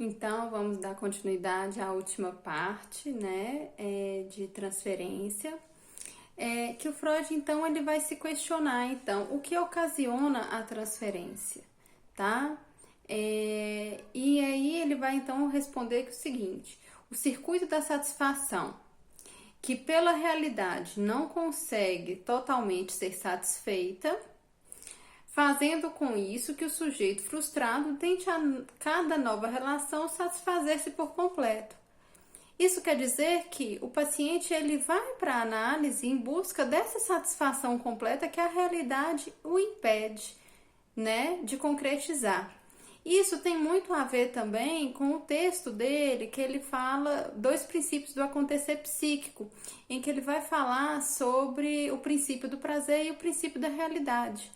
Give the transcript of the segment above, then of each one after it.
Então, vamos dar continuidade à última parte, né, de transferência, que o Freud, então, ele vai se questionar, então, o que ocasiona a transferência, tá? E aí ele vai, então, responder que o seguinte: o circuito da satisfação, que pela realidade não consegue totalmente ser satisfeita, fazendo com isso que o sujeito frustrado tente a cada nova relação satisfazer-se por completo. Isso quer dizer que o paciente ele vai para a análise em busca dessa satisfação completa que a realidade o impede, né, de concretizar. Isso tem muito a ver também com o texto dele, que ele fala dois princípios do acontecer psíquico, em que ele vai falar sobre o princípio do prazer e o princípio da realidade,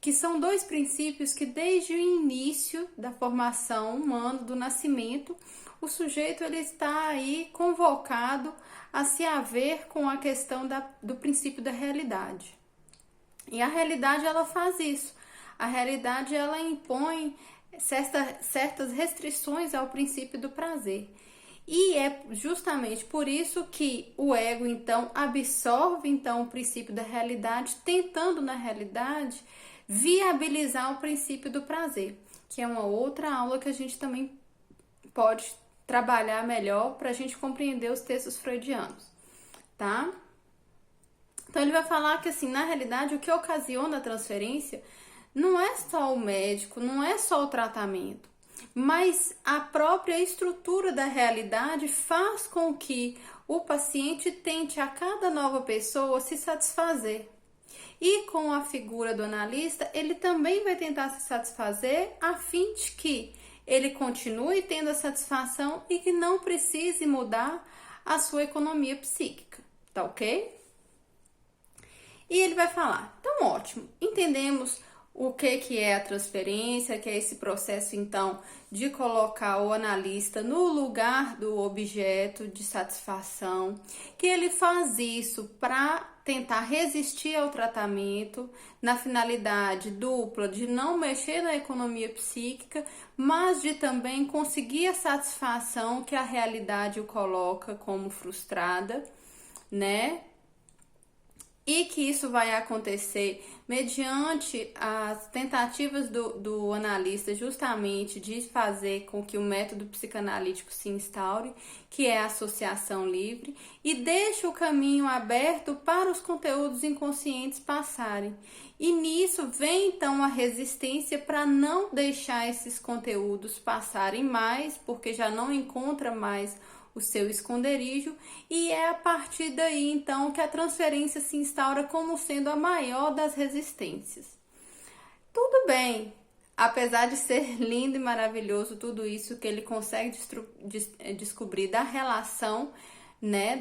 que são dois princípios que desde o início da formação humana, do nascimento, o sujeito ele está aí convocado a se haver com a questão do princípio da realidade. E a realidade ela faz isso. A realidade ela impõe certas restrições ao princípio do prazer. E é justamente por isso que o ego então absorve então o princípio da realidade, tentando na realidade viabilizar o princípio do prazer, que é uma outra aula que a gente também pode trabalhar melhor para a gente compreender os textos freudianos, tá? Então ele vai falar que assim, na realidade, o que ocasiona a transferência não é só o médico, não é só o tratamento, mas a própria estrutura da realidade faz com que o paciente tente a cada nova pessoa se satisfazer. E com a figura do analista, ele também vai tentar se satisfazer a fim de que ele continue tendo a satisfação e que não precise mudar a sua economia psíquica, tá ok? E ele vai falar, então ótimo, entendemos o que é a transferência, que é esse processo então de colocar o analista no lugar do objeto de satisfação, que ele faz isso para tentar resistir ao tratamento, na finalidade dupla de não mexer na economia psíquica, mas de também conseguir a satisfação que a realidade o coloca como frustrada, né? E que isso vai acontecer mediante as tentativas do analista justamente de fazer com que o método psicanalítico se instaure, que é a associação livre, e deixa o caminho aberto para os conteúdos inconscientes passarem. E nisso vem então a resistência para não deixar esses conteúdos passarem mais, porque já não encontra mais o seu esconderijo, e é a partir daí então que a transferência se instaura como sendo a maior das resistências. Tudo bem, apesar de ser lindo e maravilhoso tudo isso que ele consegue descobrir da relação, né,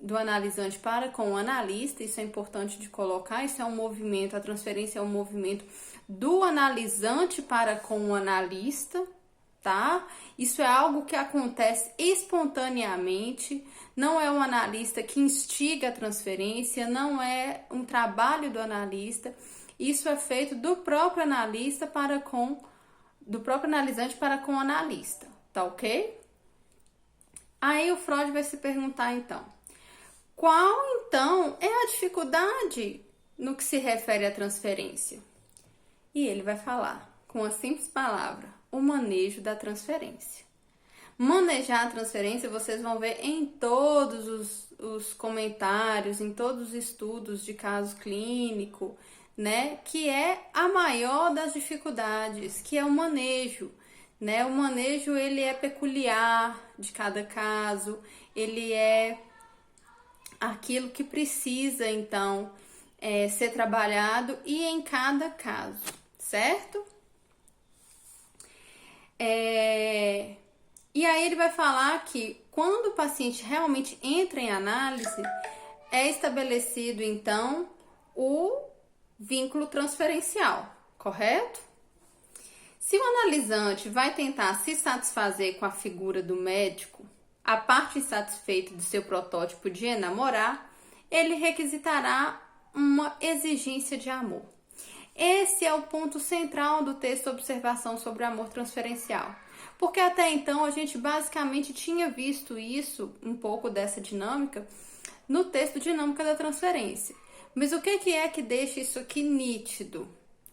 do analisante para com o analista, isso é importante de colocar, isso é um movimento, a transferência é um movimento do analisante para com o analista, tá? Isso é algo que acontece espontaneamente, não é um analista que instiga a transferência, não é um trabalho do analista, isso é feito do próprio analista do próprio analisante para com o analista, tá ok? Aí o Freud vai se perguntar então, qual então é a dificuldade no que se refere à transferência? E ele vai falar com a simples palavra, o manejo da transferência. Manejar a transferência, vocês vão ver em todos os comentários, em todos os estudos de caso clínico, né? Que é a maior das dificuldades, que é o manejo, né? O manejo, ele é peculiar de cada caso, ele é aquilo que precisa, então, ser trabalhado e em cada caso, certo? E aí ele vai falar que quando o paciente realmente entra em análise, é estabelecido então o vínculo transferencial, correto? Se o analisante vai tentar se satisfazer com a figura do médico, a parte insatisfeita do seu protótipo de enamorar, ele requisitará uma exigência de amor. Esse é o ponto central do texto Observação sobre o Amor Transferencial. Porque até então a gente basicamente tinha visto isso, um pouco dessa dinâmica, no texto Dinâmica da Transferência. Mas o que é que deixa isso aqui nítido,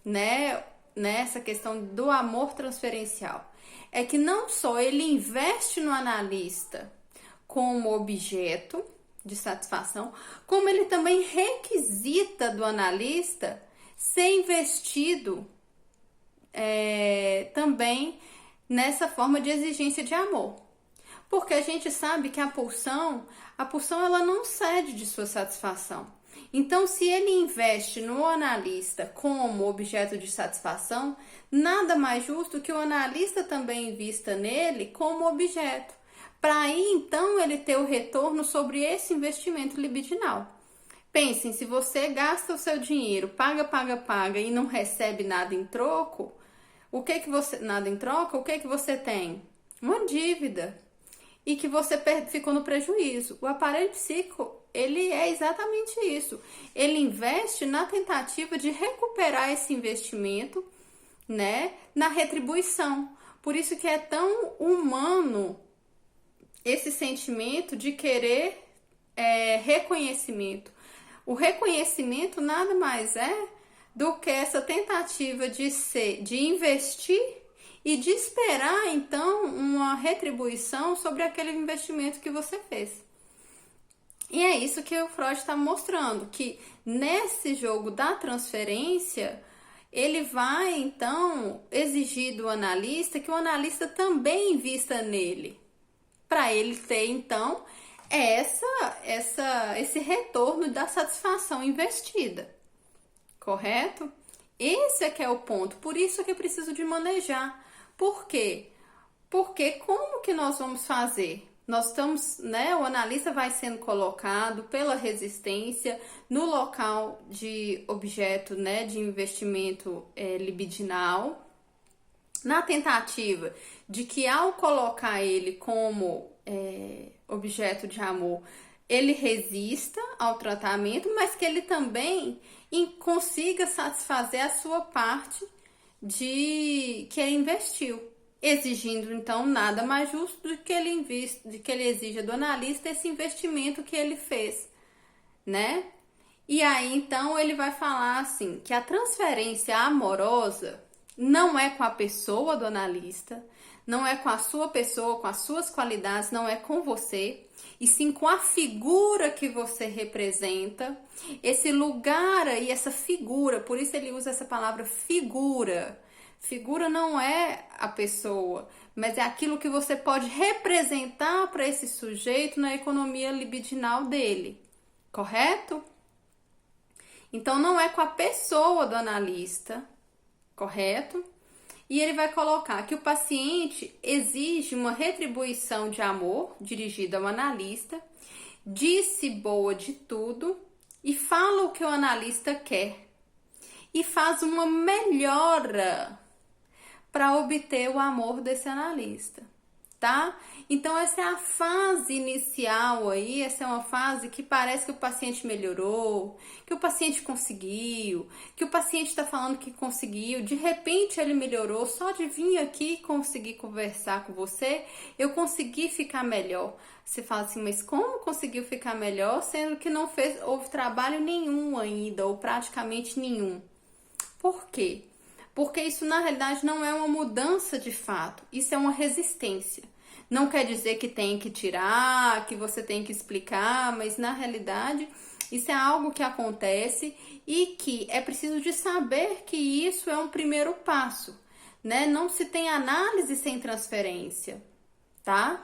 né? Nessa questão do amor transferencial? É que não só ele investe no analista como objeto de satisfação, como ele também requisita do analista ser investido também nessa forma de exigência de amor. Porque a gente sabe que a pulsão ela não cede de sua satisfação. Então, se ele investe no analista como objeto de satisfação, nada mais justo que o analista também invista nele como objeto. Para aí, então, ele ter o retorno sobre esse investimento libidinal. Pensem, se você gasta o seu dinheiro, paga e não recebe nada em troco, o que você tem? Uma dívida. E que você ficou no prejuízo. O aparelho psíquico, ele é exatamente isso. Ele investe na tentativa de recuperar esse investimento, né, na retribuição. Por isso que é tão humano esse sentimento de querer reconhecimento. O reconhecimento nada mais é do que essa tentativa de investir e de esperar, então, uma retribuição sobre aquele investimento que você fez. E é isso que o Freud está mostrando, que nesse jogo da transferência, ele vai, então, exigir do analista que o analista também invista nele, para ele ter, então, esse retorno da satisfação investida. Correto? Esse é que é o ponto. Por isso que é preciso de manejar. Por quê? Porque como que nós vamos fazer? Nós estamos, né? O analista vai sendo colocado pela resistência no local de objeto, né? De investimento libidinal, na tentativa de que ao colocar ele como objeto de amor, ele resista ao tratamento, mas que ele também consiga satisfazer a sua parte de que ele investiu, exigindo então nada mais justo do que ele exija do analista esse investimento que ele fez, né? E aí então ele vai falar assim que a transferência amorosa não é com a pessoa do analista, não é com a sua pessoa, com as suas qualidades, não é com você, e sim com a figura que você representa, esse lugar aí, essa figura, por isso ele usa essa palavra figura. Figura não é a pessoa, mas é aquilo que você pode representar para esse sujeito na economia libidinal dele, correto? Então não é com a pessoa do analista, correto? E ele vai colocar que o paciente exige uma retribuição de amor dirigida ao analista, disse boa de tudo e fala o que o analista quer e faz uma melhora para obter o amor desse analista, tá? Então essa é a fase inicial aí, essa é uma fase que parece que o paciente melhorou, que o paciente conseguiu, que o paciente está falando que conseguiu, de repente ele melhorou, só de vir aqui conseguir conversar com você, eu consegui ficar melhor. Você fala assim, mas como conseguiu ficar melhor, sendo que não houve trabalho nenhum ainda, ou praticamente nenhum? Por quê? Porque isso na realidade não é uma mudança de fato, isso é uma resistência. Não quer dizer que tem que tirar, que você tem que explicar, mas na realidade isso é algo que acontece e que é preciso de saber que isso é um primeiro passo, né? Não se tem análise sem transferência, tá?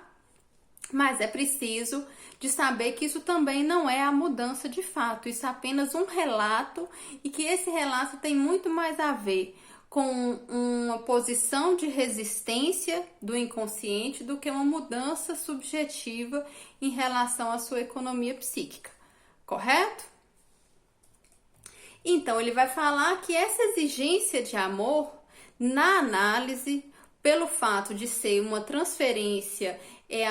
Mas é preciso de saber que isso também não é a mudança de fato, isso é apenas um relato e que esse relato tem muito mais a ver com uma posição de resistência do inconsciente do que uma mudança subjetiva em relação à sua economia psíquica, correto? Então, ele vai falar que essa exigência de amor, na análise, pelo fato de ser uma transferência, é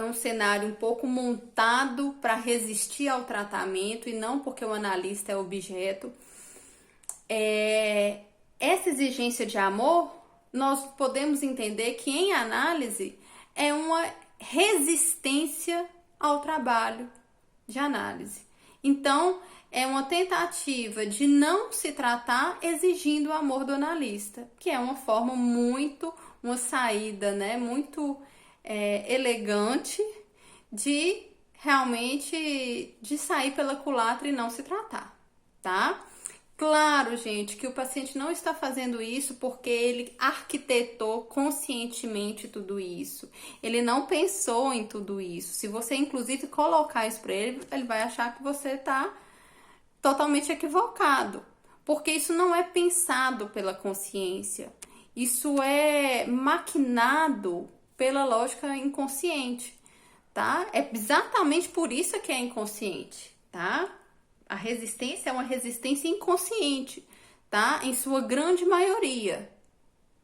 um cenário um pouco montado para resistir ao tratamento e não porque o analista é objeto. essa exigência de amor, nós podemos entender que em análise é uma resistência ao trabalho de análise. Então, é uma tentativa de não se tratar exigindo o amor do analista, que é uma forma uma saída, né, muito elegante de realmente de sair pela culatra e não se tratar, tá? Claro, gente, que o paciente não está fazendo isso porque ele arquitetou conscientemente tudo isso. Ele não pensou em tudo isso. Se você, inclusive, colocar isso para ele, ele vai achar que você está totalmente equivocado. Porque isso não é pensado pela consciência. Isso é maquinado pela lógica inconsciente, tá? É exatamente por isso que é inconsciente, tá? A resistência é uma resistência inconsciente, tá? Em sua grande maioria,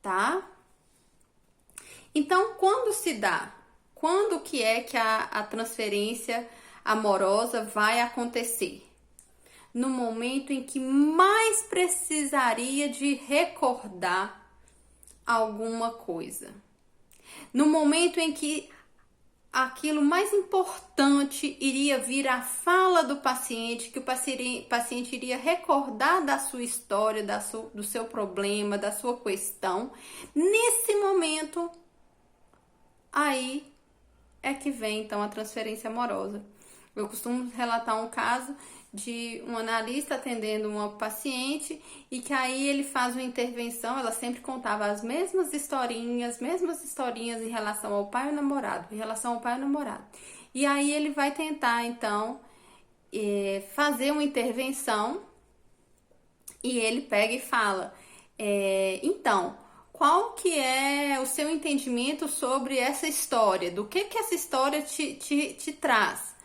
tá? Então, quando se dá? Quando que é que a transferência amorosa vai acontecer? No momento em que mais precisaria de recordar alguma coisa. No momento em que aquilo mais importante iria vir à fala do paciente, que o paciente iria recordar da sua história, do seu problema, da sua questão. Nesse momento, aí é que vem então a transferência amorosa. Eu costumo relatar um caso de um analista atendendo uma paciente e que aí ele faz uma intervenção, ela sempre contava as mesmas historinhas em relação ao pai e ao namorado, E aí ele vai tentar, então, fazer uma intervenção e ele pega e fala, então, qual que é o seu entendimento sobre essa história? Do que essa história te traz?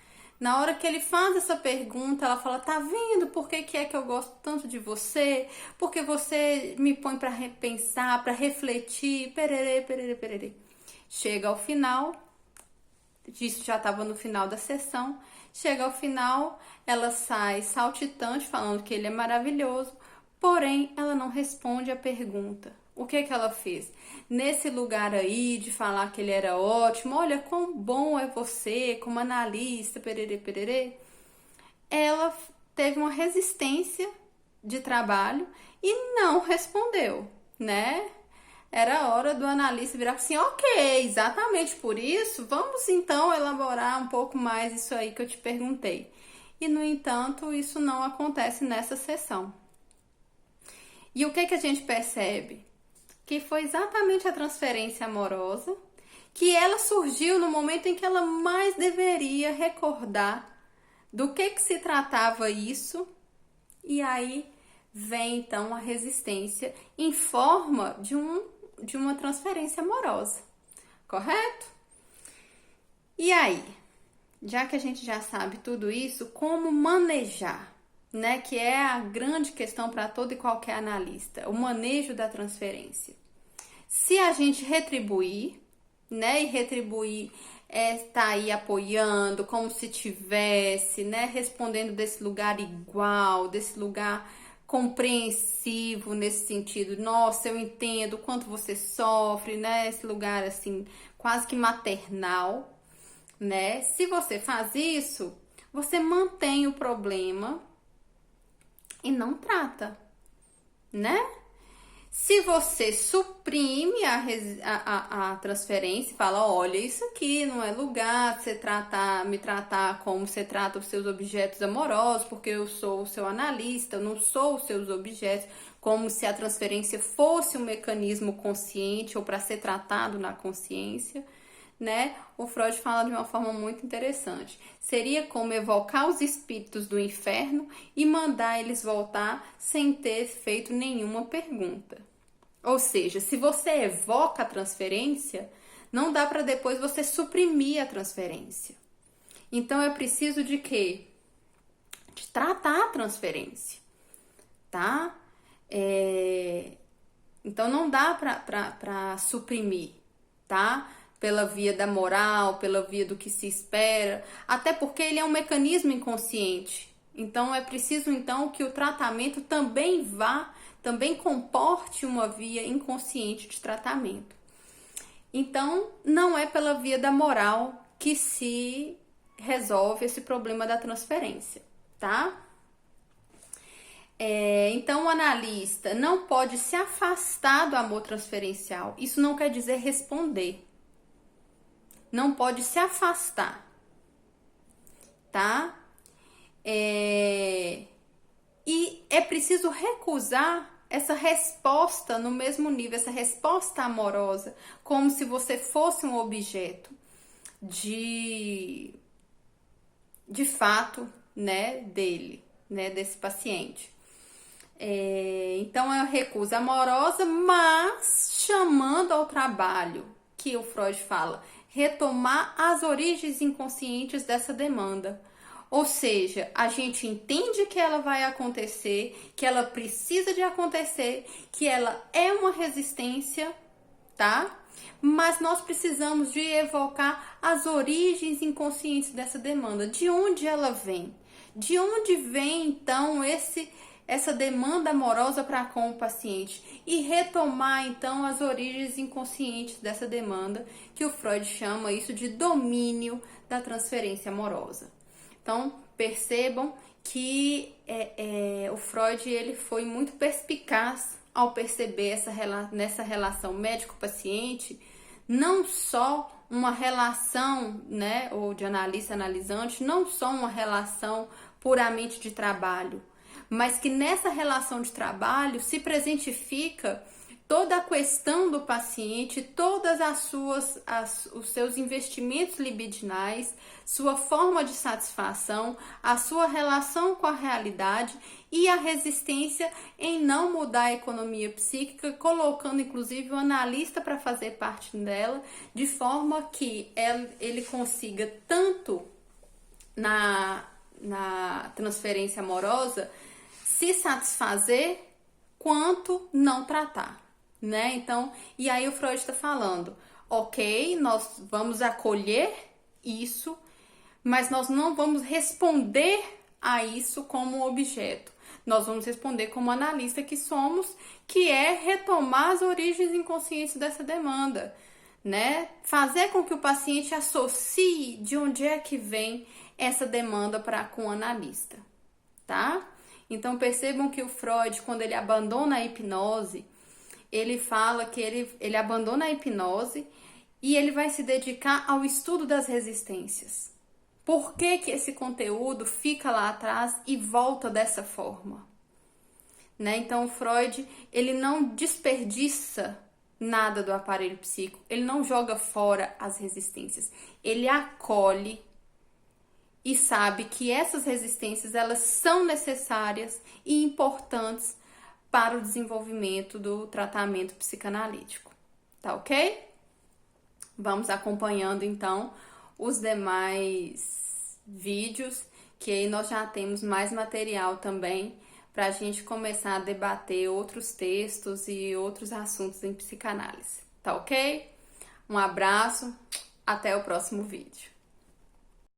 Na hora que ele faz essa pergunta, ela fala, tá vendo por que é que eu gosto tanto de você? Porque você me põe para repensar, para refletir, pererê. Chega ao final, isso já estava no final da sessão, chega ao final, ela sai saltitante, falando que ele é maravilhoso, porém, ela não responde a pergunta. O que ela fez? Nesse lugar aí de falar que ele era ótimo, olha quão bom é você como analista, pererê, ela teve uma resistência de trabalho e não respondeu, né? Era hora do analista virar assim, ok, exatamente por isso, vamos então elaborar um pouco mais isso aí que eu te perguntei. E, no entanto, isso não acontece nessa sessão. E o que a gente percebe? Que foi exatamente a transferência amorosa, que ela surgiu no momento em que ela mais deveria recordar do que se tratava isso, e aí vem então a resistência em forma de uma transferência amorosa, correto? E aí, já que a gente já sabe tudo isso, como manejar, né? Que é a grande questão para todo e qualquer analista, o manejo da transferência. Se a gente retribuir, né? E retribuir tá aí apoiando, como se tivesse, né? Respondendo desse lugar igual, desse lugar compreensivo nesse sentido. Nossa, eu entendo o quanto você sofre, né? Esse lugar assim, quase que maternal, né? Se você faz isso, você mantém o problema e não trata, né? Se você suprime a transferência e fala, olha, isso aqui não é lugar de você me tratar como você trata os seus objetos amorosos, porque eu sou o seu analista, eu não sou os seus objetos, como se a transferência fosse um mecanismo consciente ou para ser tratado na consciência, né? O Freud fala de uma forma muito interessante. Seria como evocar os espíritos do inferno e mandar eles voltar sem ter feito nenhuma pergunta. Ou seja, se você evoca a transferência, não dá para depois você suprimir a transferência. Então é preciso de quê? De tratar a transferência, tá? Então não dá para suprimir, tá? Pela via da moral, pela via do que se espera, até porque ele é um mecanismo inconsciente, Então, é preciso, então, que o tratamento também comporte uma via inconsciente de tratamento. Então, não é pela via da moral que se resolve esse problema da transferência, tá? Então, o analista não pode se afastar do amor transferencial. Isso não quer dizer responder. Não pode se afastar, tá? E é preciso recusar essa resposta no mesmo nível, essa resposta amorosa, como se você fosse um objeto de fato, né, dele, né, desse paciente. Então é uma recusa amorosa, mas chamando ao trabalho, que o Freud fala, retomar as origens inconscientes dessa demanda. Ou seja, a gente entende que ela vai acontecer, que ela precisa de acontecer, que ela é uma resistência, tá? Mas nós precisamos de evocar as origens inconscientes dessa demanda. De onde ela vem? De onde vem, então, essa demanda amorosa para com o paciente? E retomar, então, as origens inconscientes dessa demanda, que o Freud chama isso de domínio da transferência amorosa. Então, percebam que o Freud ele foi muito perspicaz ao perceber nessa relação médico-paciente, não só uma relação, né, ou de analista-analisante, não só uma relação puramente de trabalho, mas que nessa relação de trabalho se presentifica toda a questão do paciente, todas os seus investimentos libidinais, sua forma de satisfação, a sua relação com a realidade e a resistência em não mudar a economia psíquica, colocando inclusive o analista para fazer parte dela, de forma que ele consiga tanto na transferência amorosa se satisfazer quanto não tratar, né? Então, e aí o Freud está falando, ok, nós vamos acolher isso, mas nós não vamos responder a isso como objeto. Nós vamos responder como analista que somos, que é retomar as origens inconscientes dessa demanda, né? Fazer com que o paciente associe de onde é que vem essa demanda com o analista, tá? Então percebam que o Freud, quando ele abandona a hipnose, ele fala que ele abandona a hipnose e ele vai se dedicar ao estudo das resistências. Por que que esse conteúdo fica lá atrás e volta dessa forma? Né? Então o Freud, ele não desperdiça nada do aparelho psíquico, ele não joga fora as resistências, ele acolhe e sabe que essas resistências elas são necessárias e importantes para o desenvolvimento do tratamento psicanalítico, tá ok? Vamos acompanhando então os demais vídeos, que aí nós já temos mais material também para a gente começar a debater outros textos e outros assuntos em psicanálise, tá ok? Um abraço, até o próximo vídeo.